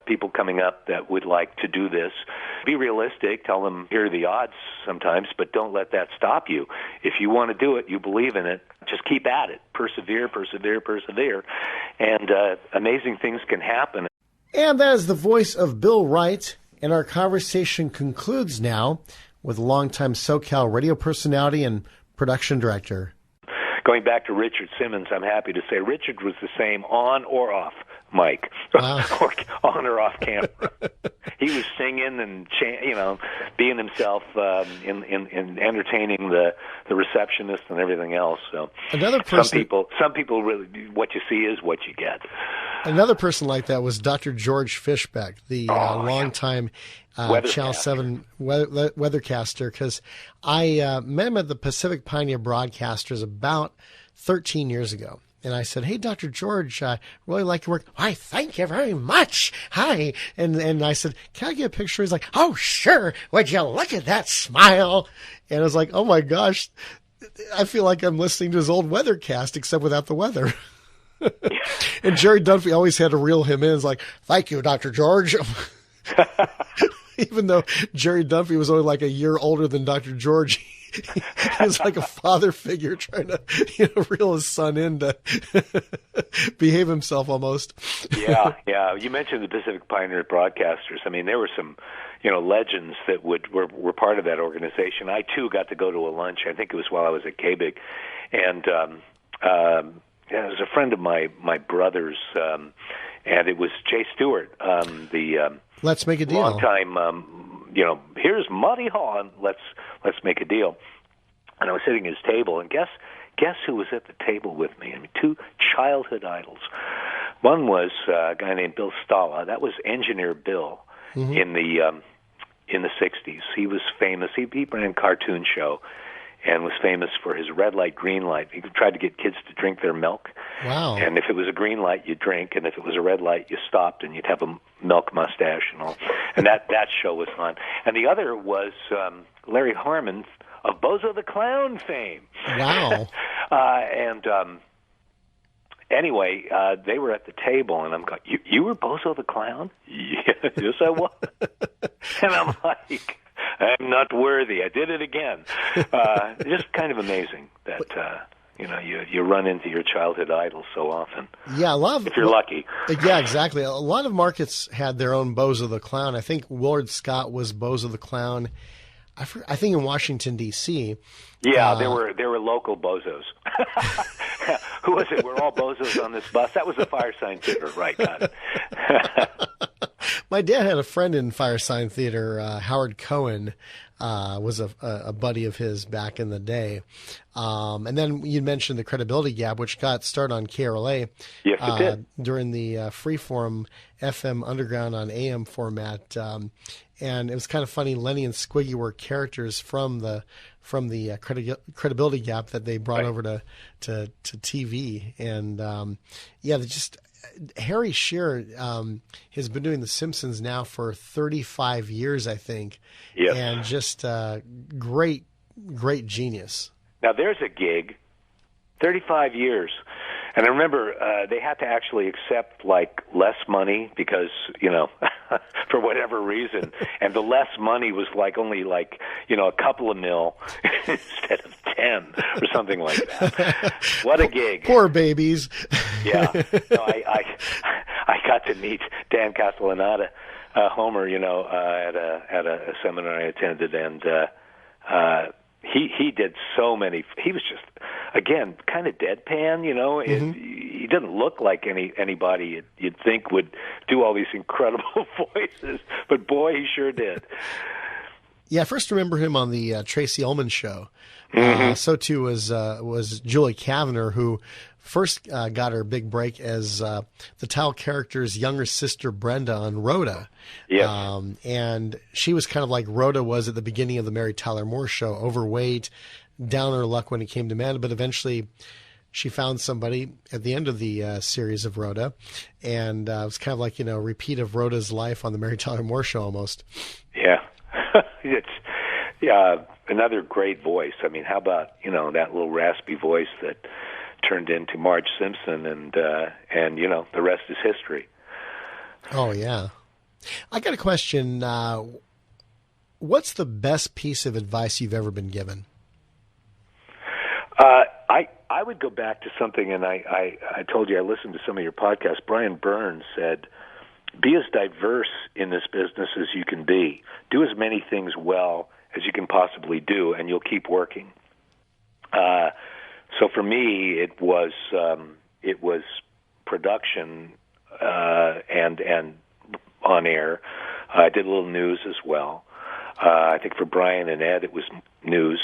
people coming up that would like to do this. Be realistic. Tell them, here are the odds sometimes, but don't let that stop you. If you want to do it, you believe in it, just keep at it. Persevere, persevere, persevere. And amazing things can happen. And that is the voice of Bill Wright. And our conversation concludes now with longtime SoCal radio personality and production director. Going back to Richard Simmons, I'm happy to say Richard was the same on or off mic, Wow. or on or off camera. He was singing and being himself, in entertaining the receptionist and everything else. So another person, some people really, what you see is what you get. Another person like that was Dr. George Fishbeck, the longtime Channel 7 weathercaster, because I met him at the Pacific Pioneer Broadcasters about 13 years ago. And I said, hey, Dr. George, I really like your work. Why, thank you very much. Hi. And I said, can I get a picture? He's like, oh, sure. Would you look at that smile? And I was like, oh, my gosh. I feel like I'm listening to his old weathercast, except without the weather. And Jerry Dunphy always had to reel him in. It's like, thank you, Dr. George. Even though Jerry Dunphy was only like a year older than Dr. George, he was like a father figure trying to reel his son in to behave himself almost. Yeah. You mentioned the Pacific Pioneer Broadcasters. I mean, there were some, legends that were part of that organization. I too got to go to a lunch. I think it was while I was at KBIG, and it was a friend of my brother's, and it was Jay Stewart, the Let's Make a Deal. Long time, here's Muddy Haw, let's make a deal. And I was sitting at his table, and guess who was at the table with me? I mean, two childhood idols. One was a guy named Bill Stala. That was Engineer Bill in the 60s. He was famous. He ran a cartoon show and was famous for his red light, green light. He tried to get kids to drink their milk. Wow. And if it was a green light, you'd drink, and if it was a red light, you stopped, and you'd have a milk mustache and all. And that show was fun. And the other was Larry Harmon of Bozo the Clown fame. Wow. Anyway, they were at the table, and I'm going, you were Bozo the Clown? Yes, I was. And I'm like, I'm not worthy. I did it again. Just kind of amazing that you run into your childhood idols so often. Yeah, if you're lucky. Yeah, exactly. A lot of markets had their own Bozo the Clown. I think Willard Scott was Bozo the Clown. I think in Washington D.C. Yeah, there were local bozos. Who was it? We're all bozos on this bus. That was the Firesign Theater, right? Got it. My dad had a friend in Firesign Theater. Howard Cohen was a buddy of his back in the day. And then you mentioned the Credibility Gap, which got started on KRLA. Yes, it did. During the Freeform FM Underground on AM format. And it was kind of funny. Lenny and Squiggy were characters from the Credibility Gap that they brought over to TV. And Harry Shearer has been doing The Simpsons now for 35 years, I think. Yes. And just great genius. Now, there's a gig, 35 years. And I remember they had to actually accept, less money because, for whatever reason. And the less money was only a couple of mil instead of 10 or something like that. What a gig. Poor babies. Yeah. No, I got to meet Dan Castellaneta, Homer, at a seminar I attended, and he did so many. He was just, again, kind of deadpan, He didn't look like anybody you'd think would do all these incredible voices, but boy, he sure did. Yeah, I first remember him on the Tracy Ullman show. So too was Julie Kavner, who first got her big break as the title character's younger sister Brenda on Rhoda. Yes. And she was kind of like Rhoda was at the beginning of the Mary Tyler Moore show, overweight, down on her luck when it came to men, but eventually she found somebody at the end of the series of Rhoda, and it was kind of like, a repeat of Rhoda's life on the Mary Tyler Moore show almost. Yeah. It's another great voice. I mean, how about, that little raspy voice that turned into Marge Simpson, and the rest is history. Oh, yeah. I got a question. What's the best piece of advice you've ever been given? I would go back to something, and I told you I listened to some of your podcasts. Brian Burns said, be as diverse in this business as you can be. Do as many things well as you can possibly do, and you'll keep working. So for me, it was production and on air. I did a little news as well. I think for Brian and Ed, it was news.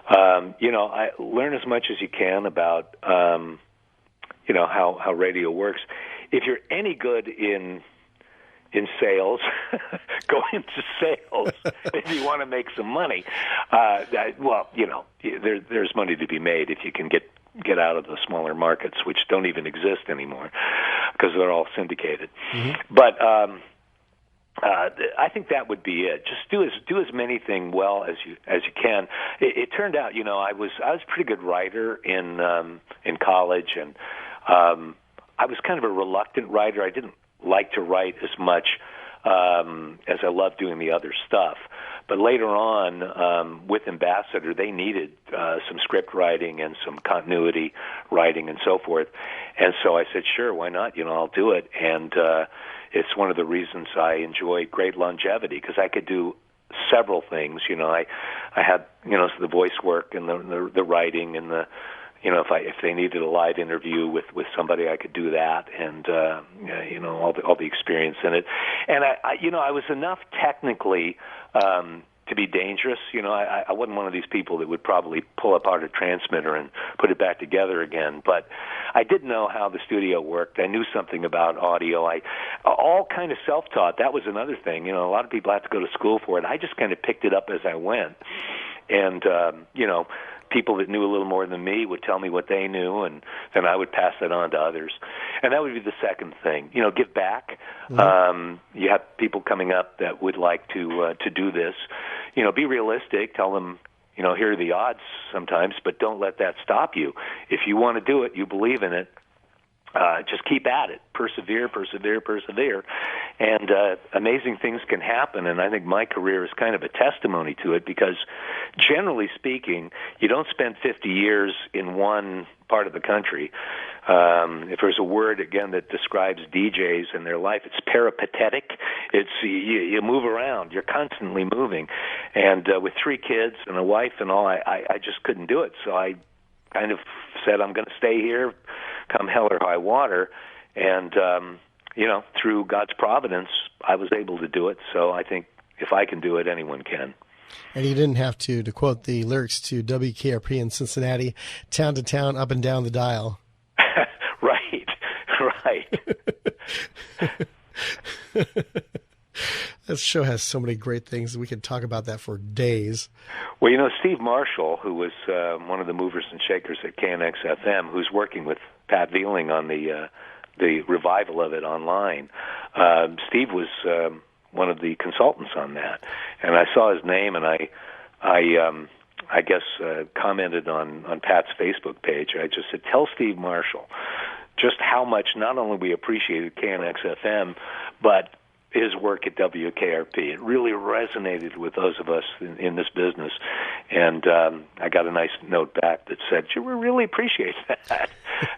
I learn as much as you can about how radio works. If you're any good in sales, go into sales if you want to make some money. There's money to be made if you can get out of the smaller markets, which don't even exist anymore because they're all syndicated. Mm-hmm. But I think that would be it. Just do as many things well as you can. It turned out, I was a pretty good writer in college, and I was kind of a reluctant writer. I didn't like to write as much as I loved doing the other stuff. But later on, with Ambassador, they needed some script writing and some continuity writing and so forth. And so I said, sure, why not? I'll do it. And it's one of the reasons I enjoy great longevity, because I could do several things. I had the voice work and the writing and the if they needed a live interview with somebody, I could do that, and all the experience in it. And I was enough technically to be dangerous. I wasn't one of these people that would probably pull apart a transmitter and put it back together again. But I did know how the studio worked. I knew something about audio. All kind of self-taught. That was another thing. A lot of people have to go to school for it. I just kind of picked it up as I went, and people that knew a little more than me would tell me what they knew, and then I would pass that on to others. And that would be the second thing. Give back. Mm-hmm. You have people coming up that would like to do this. Be realistic. Tell them, here are the odds sometimes, but don't let that stop you. If you want to do it, you believe in it, just keep at it. Persevere. And amazing things can happen, and I think my career is kind of a testimony to it, because generally speaking, you don't spend 50 years in one part of the country. If there's a word, again, that describes DJs and their life, it's peripatetic. It's you move around. You're constantly moving. And with 3 kids and a wife and all, I just couldn't do it. So I kind of said, I'm going to stay here, come hell or high water. And, through God's providence, I was able to do it. So I think if I can do it, anyone can. And you didn't have to quote the lyrics to WKRP in Cincinnati, town to town, up and down the dial. Right. This show has so many great things. We could talk about that for days. Well, Steve Marshall, who was one of the movers and shakers at KNX-FM, who's working with Pat Vealing on the revival of it online. Steve was one of the consultants on that, and I saw his name, and I guess commented on Pat's Facebook page. I just said, tell Steve Marshall just how much not only we appreciated KNX-FM, but his work at WKRP. It really resonated with those of us in this business. And I got a nice note back that said, we really appreciate that.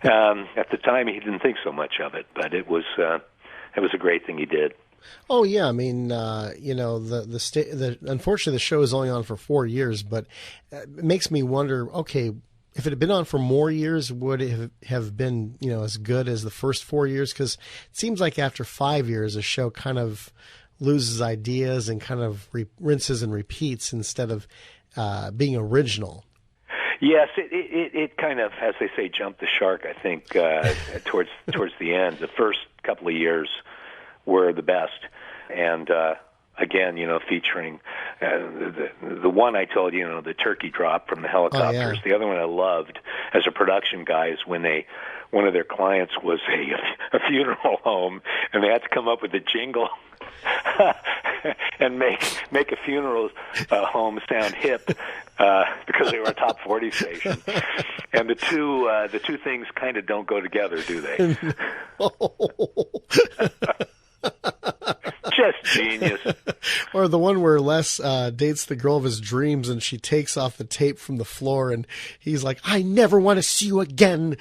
At the time, he didn't think so much of it, but it was a great thing he did. Oh yeah, I mean, unfortunately the show is only on for 4 years, but it makes me wonder. Okay, if it had been on for more years, would it have been as good as the first 4 years? Because it seems like after 5 years, a show kind of loses ideas and kind of rinses and repeats instead of being original. Yes, it kind of, as they say, jumped the shark. I think towards the end, the first couple of years were the best, and again, featuring the one I told you, the turkey drop from the helicopters. Oh, yeah. The other one I loved as a production guy is when one of their clients was a funeral home, and they had to come up with a jingle and make a funeral home sound hip because they were a top 40 station. And the two things kind of don't go together, do they? Genius. Or the one where Les dates the girl of his dreams and she takes off the tape from the floor and he's like, I never want to see you again.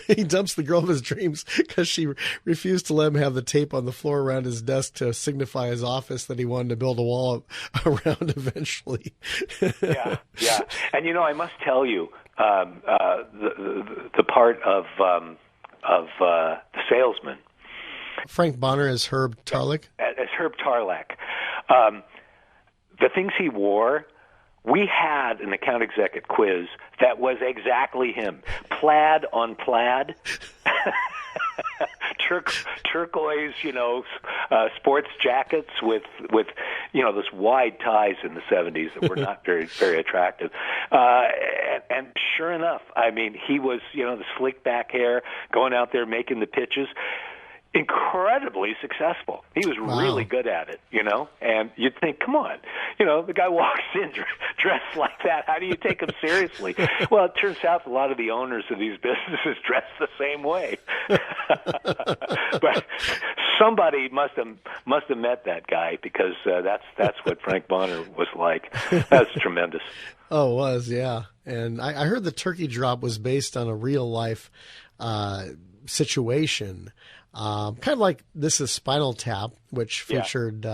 He dumps the girl of his dreams because she refused to let him have the tape on the floor around his desk to signify his office that he wanted to build a wall around eventually. Yeah. And, I must tell you, the part of the salesman. Frank Bonner as Herb Tarlak? As Herb Tarlak. The things he wore, we had an account executive quiz that was exactly him. Plaid on plaid. Turquoise, sports jackets with those wide ties in the 70s that were not very, very attractive. And sure enough, I mean, he was, the slick back hair, going out there making the pitches. Incredibly successful. He was really good at it, and you'd think, come on, the guy walks in dressed like that. How do you take him seriously? Well, it turns out a lot of the owners of these businesses dress the same way. But somebody must have met that guy, because that's what Frank Bonner was like. That's tremendous. Oh, it was, yeah. And I heard the turkey drop was based on a real life situation. Kind of like This Is Spinal Tap, which featured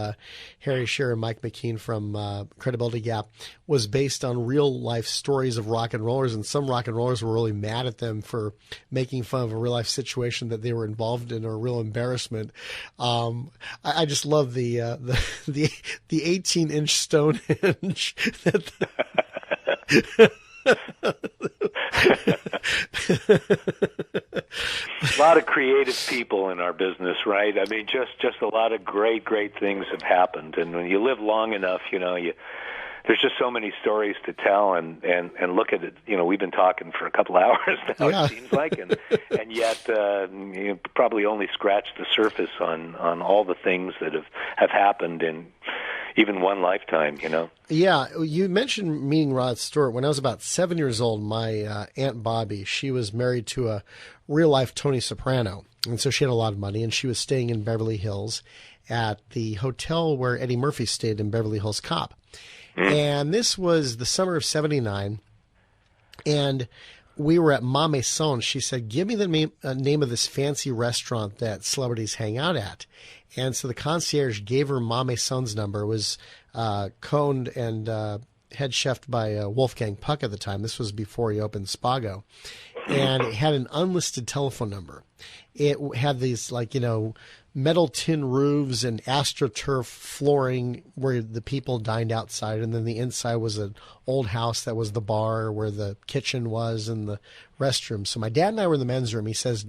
Harry Shearer and Mike McKean from Credibility Gap, was based on real life stories of rock and rollers, and some rock and rollers were really mad at them for making fun of a real life situation that they were involved in, or a real embarrassment. I just love the 18-inch Stonehenge. A lot of creative people in our business, right? I mean, just a lot of great things have happened, and when you live long enough, there's just so many stories to tell, and look at it. We've been talking for a couple hours now. Yeah. It seems like, and yet you probably only scratched the surface on all the things that have happened in even one lifetime. Yeah, you mentioned meeting Rod Stewart. When I was about 7 years old, my Aunt Bobby, she was married to a real-life Tony Soprano, and so she had a lot of money, and she was staying in Beverly Hills at the hotel where Eddie Murphy stayed in Beverly Hills Cop. And this was the summer of '79, and we were at Ma Maison. She said, give me the name of this fancy restaurant that celebrities hang out at. And so the concierge gave her Ma Maison's number. It was coned and head chefed by Wolfgang Puck at the time. This was before he opened Spago. And it had an unlisted telephone number. It had these, metal tin roofs and AstroTurf flooring where the people dined outside. And then the inside was an old house that was the bar where the kitchen was and the restroom. So my dad and I were in the men's room. He says,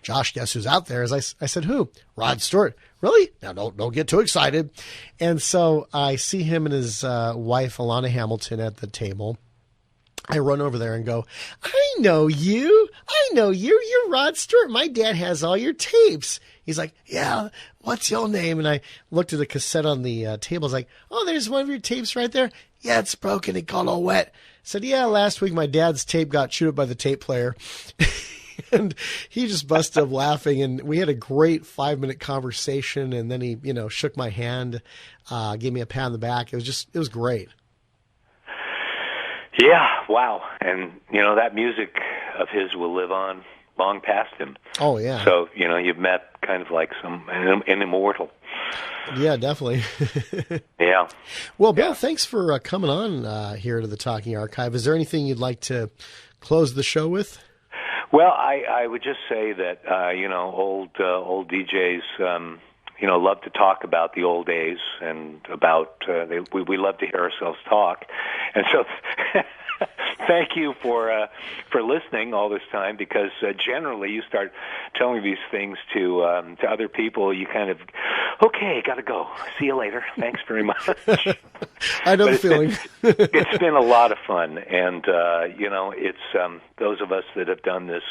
Josh, guess who's out there? I said, who? Rod Stewart. Really? Now, don't get too excited. And so I see him and his wife, Alana Hamilton, at the table. I run over there and go, I know you. You're Rod Stewart. My dad has all your tapes. He's like, yeah, what's your name? And I looked at the cassette on the table. I was like, oh, there's one of your tapes right there. Yeah, it's broken. It got all wet. I said, yeah, last week my dad's tape got chewed up by the tape player. And he just busted up laughing, and we had a great 5-minute conversation. And then he, shook my hand, gave me a pat on the back. It was great. Yeah, wow. And, that music of his will live on long past him. Oh, yeah. So, you've met kind of like an immortal. Yeah, definitely. Yeah. Well, Bill, thanks for coming on here to the Talking Archive. Is there anything you'd like to close the show with? Well, I would just say that, old DJs, love to talk about the old days and about, we love to hear ourselves talk. And so thank you for listening all this time, because generally you start telling these things to other people, you kind of, okay, got to go. See you later. Thanks very much. I know the feeling. It's been a lot of fun, and it's those of us that have done this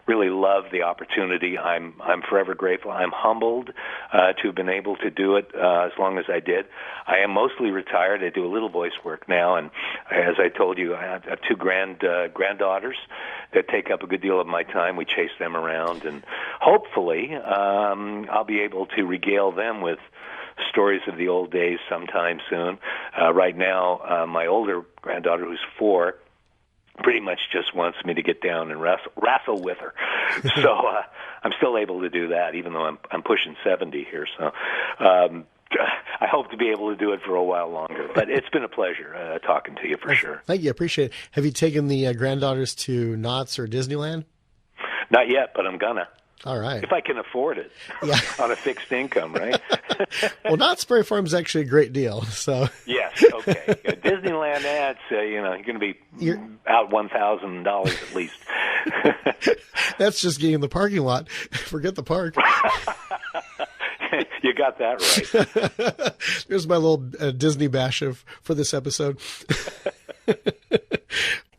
really love the opportunity. I'm forever grateful. I'm humbled to have been able to do it as long as I did. I am mostly retired. I do a little voice work now, and as I told you, I have two granddaughters that take up a good deal of my time. We chase them around, and hopefully I'll be able to regale them with stories of the old days sometime soon. Right now, my older granddaughter, who's 4, pretty much just wants me to get down and wrestle with her. So I'm still able to do that, even though I'm pushing 70 here. So I hope to be able to do it for a while longer. But it's been a pleasure talking to you for sure. Thank you. I appreciate it. Have you taken the granddaughters to Knott's or Disneyland? Not yet, but I'm gonna. All right. If I can afford it on a fixed income, right? Well, Knott's Berry Farm is actually a great deal. So yes, okay. Disneyland ads, you're going to be out $1,000 at least. That's just getting in the parking lot. Forget the park. You got that right. There's my little Disney bash for this episode.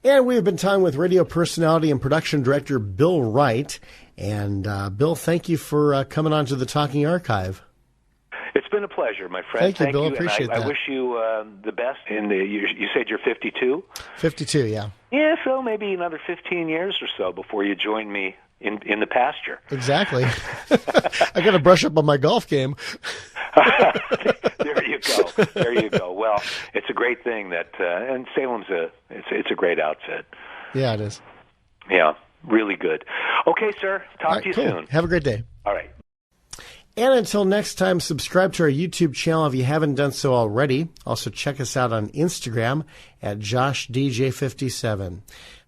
And we have been talking with radio personality and production director Bill Wright. And Bill, thank you for coming on to the Talking Archive. It's been a pleasure, my friend. Thank you, Bill. Appreciate that. I wish you the best. You said you're 52? 52, yeah. Yeah, so maybe another 15 years or so before you join me in the pasture. Exactly. I got to brush up on my golf game. There you go. There you go. Well, it's a great thing that, and Salem's it's a great outfit. Yeah, it is. Yeah, really good. Okay, sir. Talk to you soon. Have a great day. All right. And until next time, subscribe to our YouTube channel if you haven't done so already. Also, check us out on Instagram at JoshDJ57.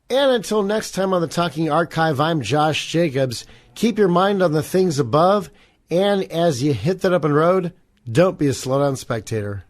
And until next time on the Talking Archive, I'm Josh Jacobs. Keep your mind on the things above, and as you hit that open road, don't be a slow-down spectator.